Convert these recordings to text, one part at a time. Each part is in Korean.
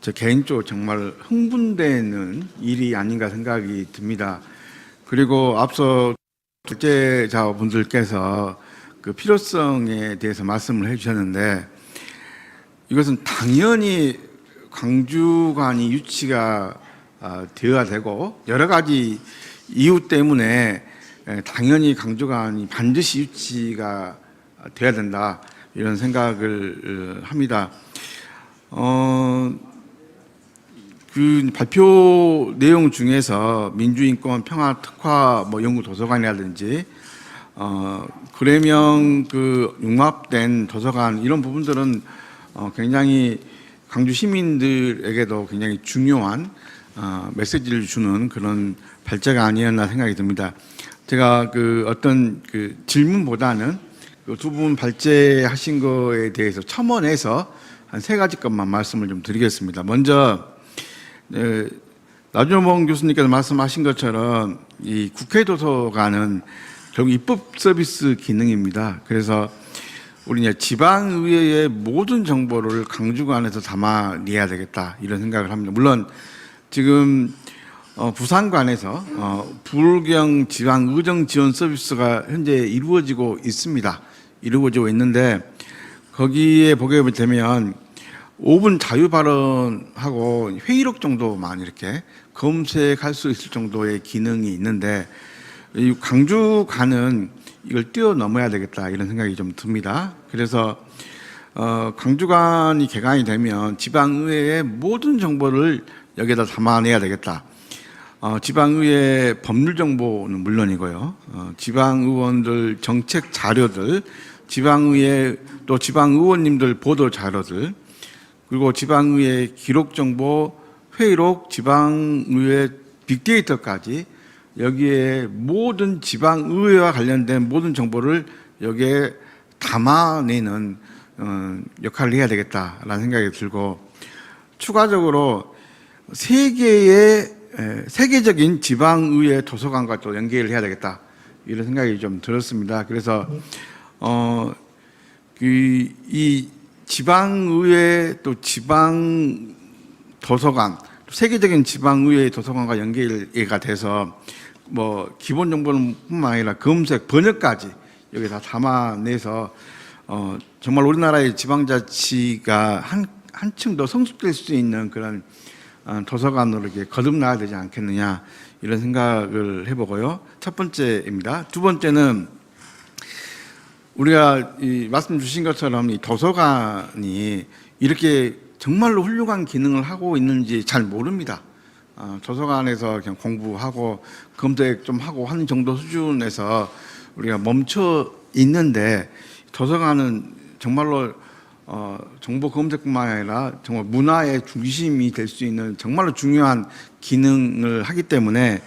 저 개인적으로 정말 흥분되는 일이 아닌가 생각이 듭니다. 그리고 앞서 독재자분들께서 그 필요성에 대해서 말씀을 해주셨는데, 이것은 당연히 광주관이 유치가 되어야 되고, 여러 가지 이유 때문에 당연히 광주관이 반드시 유치가 되어야 된다, 이런 생각을 합니다. 그 발표 내용 중에서 민주인권 평화특화 연구 도서관이라든지 그레명 그 융합된 도서관, 이런 부분들은 굉장히 광주 시민들에게도 굉장히 중요한 메시지를 주는 그런 발제가 아니었나 생각이 듭니다. 제가 그 어떤 그 질문보다는 그 두 분 발제하신 거에 대해서 첨언해서 한 세 가지 것만 말씀을 좀 드리겠습니다. 먼저 나준봉 교수님께서 말씀하신 것처럼 이 국회 도서관은 결국 입법 서비스 기능입니다. 그래서 우리 이제 지방의회의 모든 정보를 광주관에서 담아내야 되겠다, 이런 생각을 합니다. 물론 지금 부산관에서 부울경 지방의정 지원 서비스가 현재 이루어지고 있습니다. 이루어지고 있는데, 거기에 보게 되면 5분 자유 발언하고 회의록 정도만 이렇게 검색할 수 있을 정도의 기능이 있는데, 이 광주관은 이걸 뛰어넘어야 되겠다, 이런 생각이 좀 듭니다. 그래서 광주관이 개관이 되면 지방의회의 모든 정보를 여기에다 담아내야 되겠다. 지방의회 법률 정보는 물론이고요, 지방의원들 정책 자료들, 지방의회 또 지방의원님들 보도 자료들, 그리고 지방의회 기록 정보, 회의록, 지방의회 빅데이터까지 여기에 모든 지방의회와 관련된 모든 정보를 여기에 담아내는 역할을 해야 되겠다라는 생각이 들고, 추가적으로 세계적인 지방의회 도서관과 또 연계를 해야 되겠다, 이런 생각이 좀 들었습니다. 그래서 이 지방의회 또 지방 도서관, 세계적인 지방의회 도서관과 연계가 돼서 기본 정보는 뿐만 아니라 검색, 번역까지 여기 다 담아내서 정말 우리나라의 지방자치가 한층 더 성숙될 수 있는 그런 도서관으로 이렇게 거듭나야 되지 않겠느냐, 이런 생각을 해보고요. 첫 번째입니다. 두 번째는 우리가 말씀 주신 것처럼 이 도서관이 이렇게 정말로 훌륭한 기능을 하고 있는지 잘 모릅니다. 도서관에서 그냥 공부하고 검색 좀 하고 하는 정도 수준에서 우리가 멈춰 있는데, 도서관은 정말로 정보 검색뿐만 아니라 정말 문화의 중심이 될 수 있는 정말로 중요한 기능을 하기 때문에,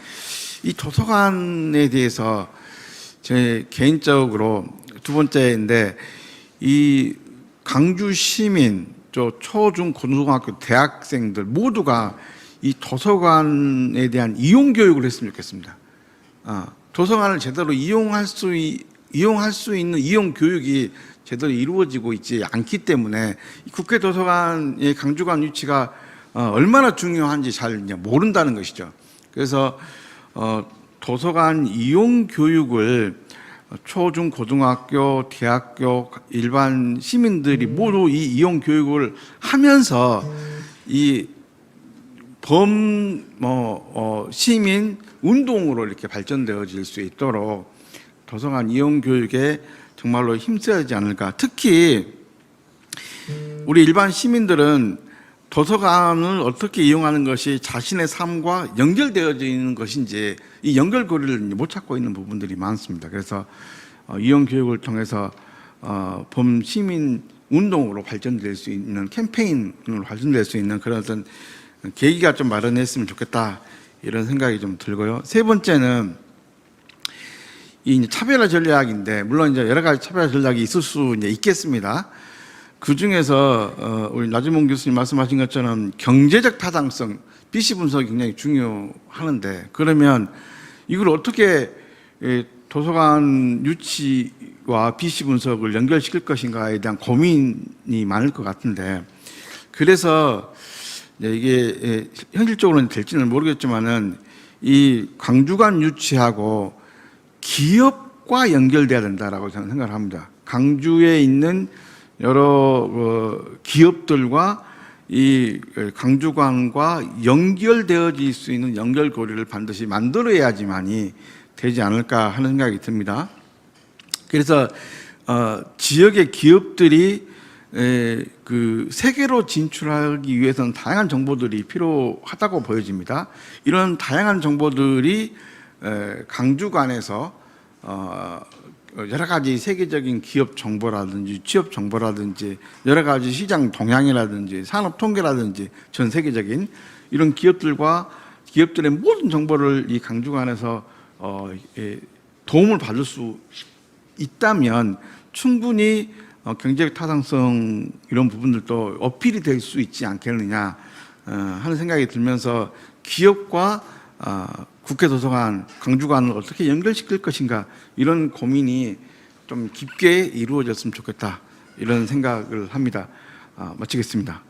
이 도서관에 대해서 제 개인적으로 두 번째인데, 이 광주 시민, 초중 고등학교 대학생들 모두가 이 도서관에 대한 이용 교육을 했으면 좋겠습니다. 도서관을 제대로 이용할 수 있는 이용 교육이 제대로 이루어지고 있지 않기 때문에 국회 도서관의 광주관 유치가 얼마나 중요한지 잘 모른다는 것이죠. 그래서 도서관 이용 교육을 초중 고등학교, 대학교, 일반 시민들이 모두 이 이용 교육을 하면서 이 시민 운동으로 이렇게 발전되어질 수 있도록 도서관 이용 교육에 정말로 힘써야 하지 않을까. 특히 우리 일반 시민들은 도서관을 어떻게 이용하는 것이 자신의 삶과 연결되어져 있는 것인지 이 연결고리를 못 찾고 있는 부분들이 많습니다. 그래서 이용 교육을 통해서 범시민 운동으로 발전될 수 있는, 캠페인으로 발전될 수 있는 그런 어떤 계기가 좀 마련했으면 좋겠다, 이런 생각이 좀 들고요. 세 번째는 이 차별화 전략인데, 물론 이제 여러 가지 차별화 전략이 있을 수 있겠습니다. 그 중에서 우리 나준봉 교수님 말씀하신 것처럼 경제적 타당성, BC 분석이 굉장히 중요하는데, 그러면 이걸 어떻게 도서관 유치와 BC 분석을 연결시킬 것인가에 대한 고민이 많을 것 같은데, 그래서 이게 현실적으로는 될지는 모르겠지만은 이 광주관 유치하고 기업과 연결돼야 된다라고 저는 생각을 합니다. 광주에 있는 여러 기업들과 이 광주관과 연결되어질 수 있는 연결고리를 반드시 만들어야지만이 되지 않을까 하는 생각이 듭니다. 그래서 지역의 기업들이 그 세계로 진출하기 위해서는 다양한 정보들이 필요하다고 보여집니다. 이런 다양한 정보들이 광주관에서 여러 가지 세계적인 기업 정보라든지 취업 정보라든지 여러 가지 시장 동향이라든지 산업 통계라든지 전 세계적인 이런 기업들의 모든 정보를 이 광주관에서 도움을 받을 수 있다면 충분히 경제적 타당성 이런 부분들도 어필이 될 수 있지 않겠느냐 하는 생각이 들면서 기업과 국회도서관, 광주관을 어떻게 연결시킬 것인가 이런 고민이 좀 깊게 이루어졌으면 좋겠다 이런 생각을 합니다. 마치겠습니다.